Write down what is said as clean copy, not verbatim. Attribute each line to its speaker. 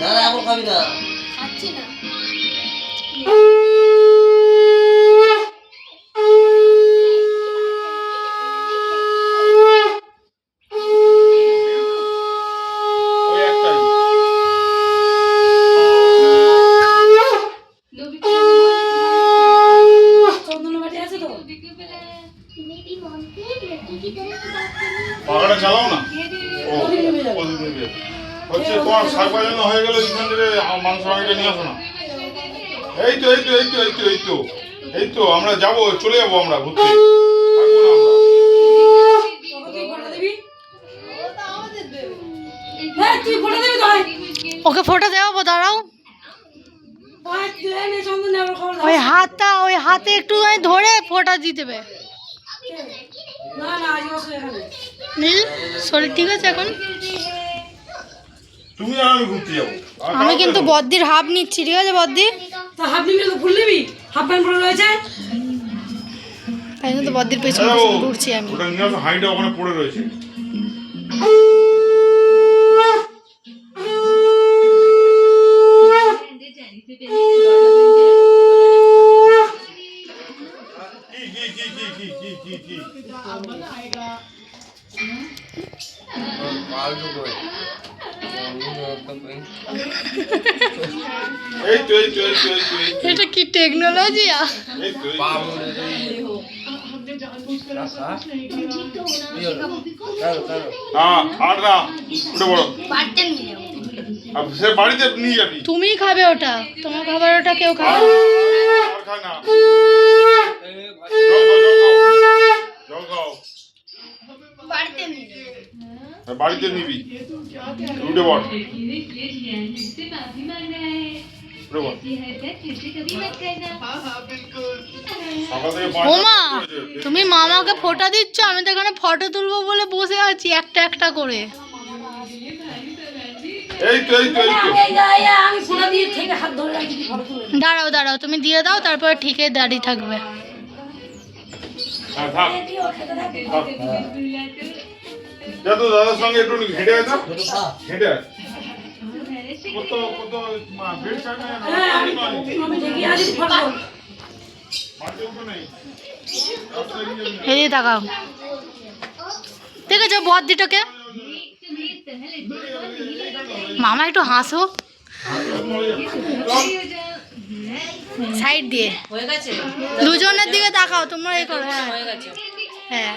Speaker 1: না না এখন খাবি না,
Speaker 2: খাচ্ছি না।
Speaker 3: পাখাটা চালাও না। হচ্ছে তোমার শাক বাজানো হয়ে গেলে এখান থেকে মাংস আগে নিয়ে আসো না। এই তো এই তো এই তো এই তো এই তো এই তো আমরা যাবো, চলে যাবো আমরা ঘুরতে, থাকবো না আমরা।
Speaker 4: ওকে ফটো দেবো, দাঁড়াও। ওই হাতে একটু ধরে ফটো দিয়ে দেবে। নীল শরীর ঠিক আছে এখন?
Speaker 3: তুমি আর আমি ঘুরতে যাবো।
Speaker 4: আমি কিন্তু বদ্দির হাফ নিচ্ছি, ঠিক আছে বদ্দি?
Speaker 2: হাফ নিবি তো ফুল নিবি, হাফ প্যান্ট পরে রয়েছে।
Speaker 4: তাই কিন্তু বদ্দির পেছনে ঘুরছি আমি।
Speaker 3: ওটা নিয়ে আসো, হাইটা ওখানে পড়ে রয়েছে।
Speaker 4: এটা কি টেকনোলজি?
Speaker 3: বাড়িতে নিয়ে যাবি,
Speaker 4: তুমি খাবে ওটা, তোমার খাবার ওটা কেউ খাবে
Speaker 3: না। জল খাও, বাড়িতে নিবি, উঠে বল।
Speaker 4: ওমা, তুমি মামাকে ফটো দিচ্ছ, আমি তো এখানে ফটো তুলবো বলে বসে আছি একটা একটা করে। দাঁড়াও দাঁড়াও, তুমি দিয়ে দাও, তারপরে ঠিকই দাঁড়িয়ে থাকবে।
Speaker 3: দাদার সঙ্গে একটু হেঁটে আসা, হেঁটে আস।
Speaker 4: এদিকে তাকাও, দেখেছো বদ্দিটাকে? মামা একটু হাসো সাইড দিয়ে, দুজনের দিকে তাকাও তোমরা। এই করো, হ্যাঁ হ্যাঁ।